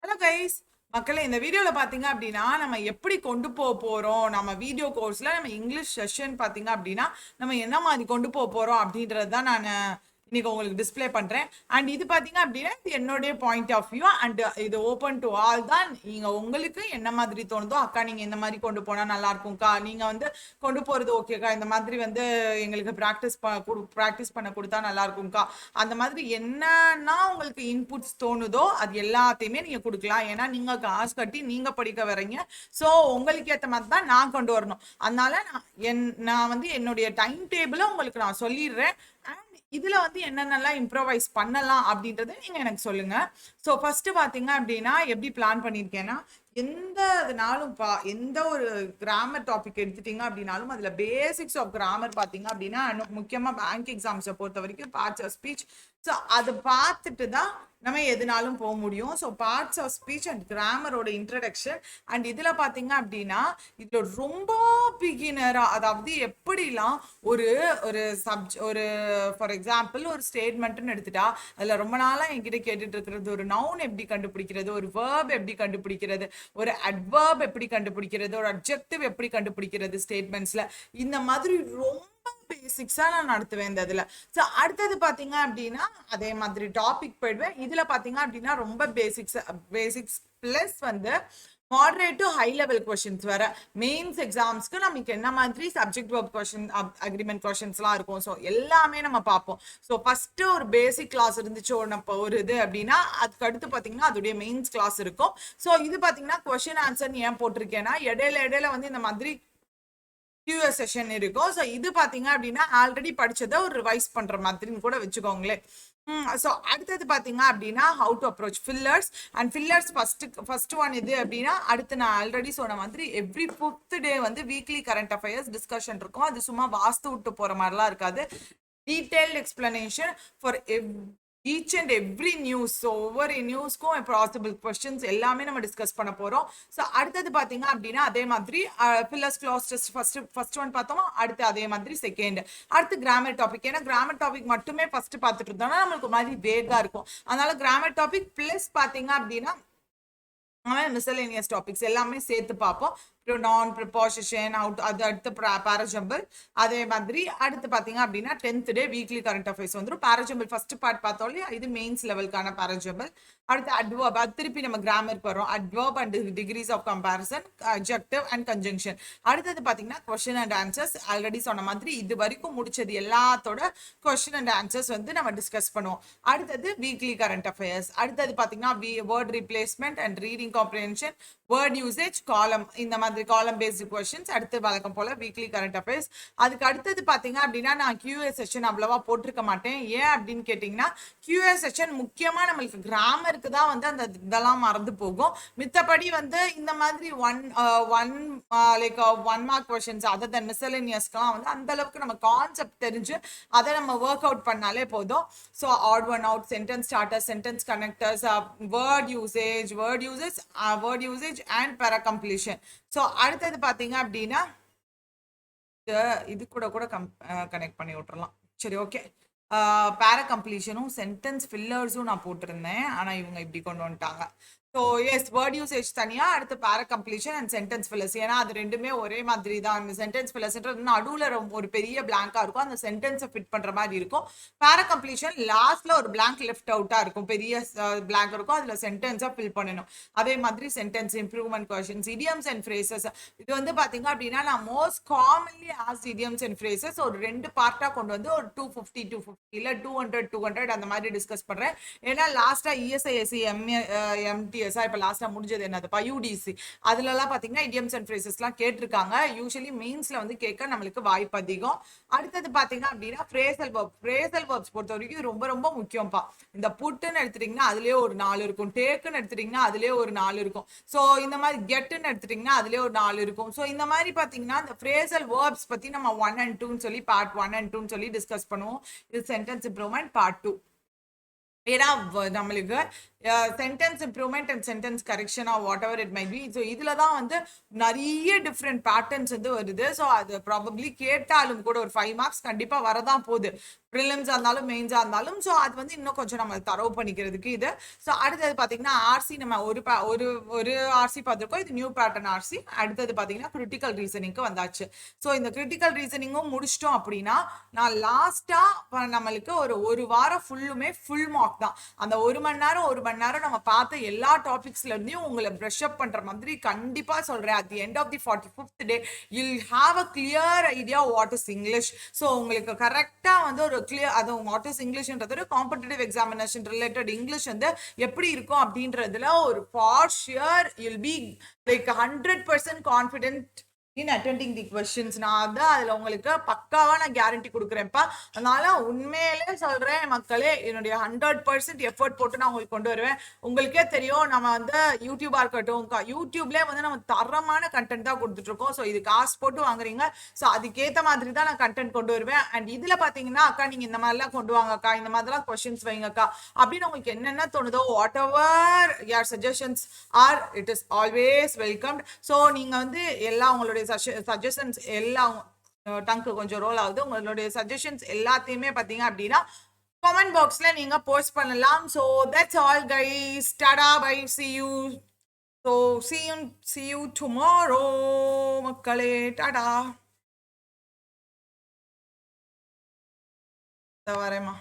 Hello guys, மக்களே இந்த வீடியோவில் பார்த்தீங்க அப்படின்னா நம்ம எப்படி கொண்டு போக போகிறோம், நம்ம வீடியோ கோர்ஸில் நம்ம இங்கிலீஷ் செஷன் பார்த்தீங்க அப்படின்னா நம்ம என்ன மாதிரி கொண்டு போக போகிறோம் அப்படின்றது தான் நான் இன்னைக்கு உங்களுக்கு டிஸ்பிளே பண்ணுறேன். அண்ட் இது பார்த்தீங்க அப்படின்னா இது என்னுடைய பாயிண்ட் ஆஃப் வியூ அண்ட் இது ஓப்பன் டு ஆல் தான். நீங்கள் உங்களுக்கு என்ன மாதிரி தோணுதோ, அக்கா நீங்கள் இந்த மாதிரி கொண்டு போனால் நல்லா இருக்கும்க்கா, நீங்கள் வந்து கொண்டு போகிறது ஓகேக்கா, இந்த மாதிரி வந்து எங்களுக்கு ப்ராக்டிஸ் பண்ண கொடுத்தா நல்லா இருக்கும்க்கா, அந்த மாதிரி என்னன்னா உங்களுக்கு இன்புட்ஸ் தோணுதோ அது எல்லாத்தையுமே நீங்கள் கொடுக்கலாம். ஏன்னா நீங்கள் காசு கட்டி நீங்கள் படிக்க வரீங்க. ஸோ உங்களுக்கு ஏற்ற மாதிரி தான் நான் கொண்டு வரணும். அதனால நான் வந்து என்னுடைய டைம் டேபிளை உங்களுக்கு நான் சொல்லிடுறேன். அண்ட் இதுல வந்து என்னென்னலாம் இம்ப்ரோவைஸ் பண்ணலாம் அப்படின்றத நீங்க எனக்கு சொல்லுங்க. ஸோ ஃபர்ஸ்ட் பாத்தீங்க அப்படின்னா எப்படி பிளான் பண்ணியிருக்கேன்னா, எந்த நாளும் எந்த ஒரு கிராமர் டாபிக் எடுத்துட்டீங்க அப்படின்னாலும் அதுல பேசிக்ஸ் ஆஃப் கிராமர் பாத்தீங்க அப்படின்னா முக்கியமா பேங்க் எக்ஸாம்ஸை பொறுத்த வரைக்கும் பார்ட்ஸ் ஆஃப் ஸ்பீச். ஸோ அதை பார்த்துட்டு தான் நம்ம எதுனாலும் போக முடியும். So parts of speech and கிராமரோட இன்ட்ரடக்ஷன். அண்ட் இதில் பார்த்தீங்க அப்படின்னா இதில் ரொம்ப பிகினராக, அதாவது எப்படிலாம் ஒரு ஒரு ஒரு ஃபார் எக்ஸாம்பிள் ஒரு ஸ்டேட்மெண்ட்னு எடுத்துட்டா அதில் ரொம்ப நாளாக என்கிட்ட கேட்டுட்டு இருக்கிறது ஒரு நவுன் எப்படி கண்டுபிடிக்கிறது, ஒரு வேர்ப் எப்படி கண்டுபிடிக்கிறது, ஒரு அட்வர்ப் எப்படி கண்டுபிடிக்கிறது, ஒரு அப்ஜெக்டிவ் எப்படி கண்டுபிடிக்கிறது ஸ்டேட்மெண்ட்ஸில், இந்த மாதிரி ரொம்ப பேசிக்ஸா நான் நடத்துவேன் இந்த இதுல. ஸோ அடுத்தது பாத்தீங்க அப்படின்னா அதே மாதிரி டாபிக் போயிடுவேன். இதுல பாத்தீங்க அப்படின்னா ரொம்ப பேசிக்ஸ் பிளஸ் வந்து moderate to high level questions வர மெயின்ஸ் எக்ஸாம்ஸ்க்கு நமக்கு என்ன மாதிரி சப்ஜெக்ட் ஒர்க் கொஸ்டின், அக்ரிமெண்ட் கொஸ்டின்ஸ்லாம் இருக்கும். ஸோ எல்லாமே நம்ம பார்ப்போம். ஸோ ஃபர்ஸ்ட் ஒரு பேசிக் கிளாஸ் இருந்துச்சு ஒரு இது அப்படின்னா அதுக்கு அடுத்து பார்த்தீங்கன்னா அதோடைய மெயின்ஸ் கிளாஸ் இருக்கும். ஸோ இது பார்த்தீங்கன்னா கொஸ்டின் ஆன்சர் ஏன் போட்டிருக்கேன்னா இடையில வந்து இந்த மாதிரி QA செஷன் இருக்கும். ஸோ இது பார்த்தீங்க அப்படின்னா ஆல்ரெடி படிச்சதை ஒரு ரிவைஸ் பண்ற மாதிரின்னு கூட வச்சுக்கோங்களேன். ஸோ அடுத்தது பார்த்தீங்க அப்படின்னா how to approach fillers. And fillers first one இது அப்படின்னா அடுத்து நான் ஆல்ரெடி சொன்ன மாதிரி எவ்ரி 5th டே வந்து வீக்லி கரண்ட் அஃபேர்ஸ் டிஸ்கஷன் இருக்கும். அது சும்மா வாஸ்து விட்டு போற மாதிரிலாம் இருக்காது. Detailed explanation for each and every news. So ஒவ்வொரு நியூஸ்க்கும் பாசிபிள் கொஸ்டின்ஸ் எல்லாமே நம்ம டிஸ்கஸ் பண்ண போகிறோம். ஸோ அடுத்தது பார்த்தீங்க அப்படின்னா அதே மாதிரி fillers class test first one பார்த்தோம். அடுத்து அதே மாதிரி செகண்ட், அடுத்து கிராமர் டாபிக். ஏன்னா கிராமர் டாபிக் மட்டுமே ஃபர்ஸ்ட் பார்த்துட்டு இருந்தோம்னா நம்மளுக்கு மாதிரி வேகா இருக்கும். அதனால கிராமர் டாபிக் பிளஸ் பார்த்தீங்க அப்படின்னா மிஸ்சலேனியஸ் டாபிக்ஸ் எல்லாமே சேர்த்து பார்ப்போம். ப்ரொனவுன், ப்ரிபோசிஷன், அது அடுத்து பாராஜம்பிள். அதே மாதிரி அடுத்து பார்த்தீங்க அப்படின்னா 10th டே வீக்லி கரண்ட் அஃபேர்ஸ் வந்துடும். பாராஜம்பிள் ஃபர்ஸ்ட் பார்ட் பார்த்தோம்லையே, இது மெயின்ஸ் லெவலுக்கான பாராஜம்பிள். அடுத்து அட்வர்ப், அது திருப்பி நம்ம கிராமருக்கு வரோம். Adverb and degrees of comparison, adjective and conjunction. அடுத்தது பார்த்தீங்கன்னா கொஸ்டின் அண்ட் ஆன்சர்ஸ். ஆல்ரெடி சொன்ன மாதிரி இது வரைக்கும் முடிச்சது எல்லாத்தோட கொஸ்டின் அண்ட் ஆன்சர்ஸ் வந்து நம்ம டிஸ்கஸ் பண்ணுவோம். அடுத்தது வீக்லி கரண்ட் அஃபேர்ஸ். அடுத்தது பார்த்தீங்கன்னா word replacement and reading comprehension, word usage, காலம், இந்த மாதிரி காலம் பேஸ்டு கொஸ்டின்ஸ். அடுத்து வழக்கம் போல வீக்லி கரண்ட் அஃபேர்ஸ். அதுக்கு அடுத்தது பாத்தீங்க அப்படின்னா நான் QA செஷன் அவ்வளவா போட்டிருக்க மாட்டேன். ஏன் அப்படின்னு கேட்டீங்கன்னா QA செஷன் முக்கியமா நம்மளுக்கு கிராமருக்கு தான் வந்து அந்த இதெல்லாம் மறந்து போகும். மித்தபடி வந்து இந்த மாதிரி ஒன் மார்க் கொஸ்டின்ஸ் அதர் தென் மிஸ்சலேனியஸ்க்குலாம் வந்து அந்த அளவுக்கு நம்ம கான்செப்ட் தெரிஞ்சு அதை நம்ம ஒர்க் அவுட் பண்ணாலே போதும். So odd one out, sentence starters, sentence connectors, word usage and para completion. So அடுத்தது பார்த்தீங்க அப்படின்னா இது கூட கனெக்ட் பண்ணி விட்டுறலாம். சரி, ஓகே. பேரா கம்ப்ளீஷனும் சென்டென்ஸ் ஃபில்லர்ஸும் நான் போட்டிருந்தேன், ஆனால் இவங்க இப்படி கொண்டு வந்துட்டாங்க. ஸோ எஸ், வேர்ட் யூசேஜ் தனியாக, அடுத்து பேரா கம்ப்ளீஷன் அண்ட் சென்டென்ஸ் ஃபில்லர்ஸ். ஏன்னா அது ரெண்டுமே ஒரே மாதிரி தான். அந்த சென்டென்ஸ் ஃபில்லர்ஸ்ன்றது நடுவில் ஒரு பெரிய பிளாங்காக இருக்கும், அந்த சென்டென்ஸை ஃபிட் பண்ணுற மாதிரி இருக்கும். பேரா கம்ப்ளீஷன் லாஸ்ட்ல ஒரு பிளாங்க் லெஃப்ட் அவுட்டாக இருக்கும், பெரிய பிளாங்க் இருக்கும், அதில் சென்டென்ஸாக ஃபில் பண்ணணும். அதே மாதிரி sentence improvement questions, idioms and phrases. இது வந்து பார்த்தீங்க அப்படின்னா நான் most commonly asked idioms and phrases ஒரு 2 பார்ட்டாக கொண்டு வந்து ஒரு 250 இல்லை 200 அந்த மாதிரி டிஸ்கஸ் பண்ணுறேன். ஏன்னா லாஸ்ட்டாக ESISC MT இப்ப லாஸ்டா முடிஞ்சது என்னதுப்பா, UDC. அதுலலாம் பாத்தீங்கன்னா இடியம்ஸ் அண்ட் ஃப்ரேசஸ்லாம் கேட்டிருக்காங்க. யூசுவலி மெயின்ஸ்ல வந்து கேட்க நம்மளுக்கு வாய்ப்பு அதிகம். அடுத்தது பாத்தீங்க அப்படின்னா ஃப்ரேசல் வெர்ப்ஸ் பொறுத்த வரைக்கும் ரொம்ப ரொம்ப முக்கியம்ப்பா. இந்த புட்டுன்னு எடுத்துட்டீங்கன்னா அதுலயே ஒரு 4 இருக்கும், டேக்குன்னு எடுத்துட்டீங்கன்னா அதுலயே ஒரு 4 இருக்கும், ஸோ இந்த மாதிரி கெட்டுன்னு எடுத்துட்டீங்கன்னா அதுலயே ஒரு 4 இருக்கும். ஸோ இந்த மாதிரி பாத்தீங்கன்னா இந்த ஃப்ரேசல் வெர்ப்ஸ் பத்தி நம்ம 1 and 2 சொல்லி பார்ட் 1 and 2 சொல்லி டிஸ்கஸ் பண்ணுவோம். இது சென்டென்ஸ் இம்ப்ரூவ்மெண்ட் பார்ட் 2. ஏன்னா நம்மளுக்கு sentence improvement and sentence correction or whatever it might be. So இதில் தான் வந்து நிறைய டிஃப்ரெண்ட் பேட்டர்ன்ஸ் வந்து வருது. ஸோ அது ப்ராபப்ளி கேட்டாலும் கூட ஒரு 5 மார்க்ஸ் கண்டிப்பாக வரதான் போகுது. ப்ரிலிம்ஸாக இருந்தாலும் மெயின்ஸாக இருந்தாலும். ஸோ அது வந்து இன்னும் கொஞ்சம் நம்ம தரவு பண்ணிக்கிறதுக்கு இது. ஸோ அடுத்தது பார்த்தீங்கன்னா ஆர்சி நம்ம ஒரு ஒரு ஆர்சி பார்த்துருக்கோம். இது நியூ பேட்டர்ன் ஆர்சி. அடுத்தது பார்த்தீங்கன்னா கிரிட்டிக்கல் ரீசனிங்க்கு வந்தாச்சு. ஸோ இந்த கிரிட்டிக்கல் ரீசனிங்கும் முடிச்சிட்டோம் அப்படின்னா நான் லாஸ்ட்டாக நம்மளுக்கு ஒரு வாரம் ஃபுல்லுமே ஃபுல் மார்க் தான். அந்த ஒரு மணி நேரம் நம்ம பார்த்த எல்லா டாபிக்ஸ்லேருந்தையும் உங்களை ப்ரஷ் அப் பண்ணுற மாதிரி கண்டிப்பாக சொல்கிறேன். At the end of the 45th day you'll have a clear idea what is English. So உங்களுக்கு கரெக்டாக வந்து ஒரு கிளியர் அது வாட் இஸ் இங்கிலீஷ்ன்றது ஒரு காம்படிட்டிவ் எக்ஸாமினேஷன் ரிலேட்டட் இங்கிலீஷ் வந்து எப்படி இருக்கும் அப்படின்றதுல ஒரு for shear you'll be like 100% confident in attending the questions. நான் வந்து அதில் உங்களுக்கு பக்காவாக நான் கேரண்டி கொடுக்குறேன்ப்பா. அதனால உண்மையிலே சொல்கிறேன் மக்களே, என்னுடைய 100% எஃபர்ட் போட்டு நான் உங்களுக்கு கொண்டு வருவேன். உங்களுக்கே தெரியும் நம்ம வந்து யூடியூபாக இருக்கட்டும், யூடியூப்லேயே வந்து நம்ம தரமான கண்டென்ட் தான் கொடுத்துட்ருக்கோம். ஸோ இது காசு போட்டு வாங்குறீங்க. ஸோ அதுக்கேற்ற மாதிரி தான் நான் கண்டென்ட் கொண்டு வருவேன். அண்ட் இதில் பார்த்தீங்கன்னா அக்கா நீங்கள் இந்த மாதிரிலாம் கொண்டு வாங்கக்கா, இந்த மாதிரிலாம் கொஸ்டின்ஸ் வைங்கக்கா அப்படின்னு உங்களுக்கு என்னென்ன தோணுதோ வாட் எவர் யார் suggestions R it is always welcomed. So நீங்கள் வந்து எல்லாம் உங்களுடைய சஜஷன்ஸ் எல்லாம் டங்கு கொஞ்சம் ரோல் ஆகுது. உங்களுடைய சஜஷன்ஸ் எல்லாத்தையுமே பார்த்தீங்க அப்படின்னா கமெண்ட் பாக்ஸ்ல நீங்க போஸ்ட் பண்ணலாம். So that's all guys. Tata bye, see you. So see you tomorrow மக்களே. டாடா. வரேம்மா.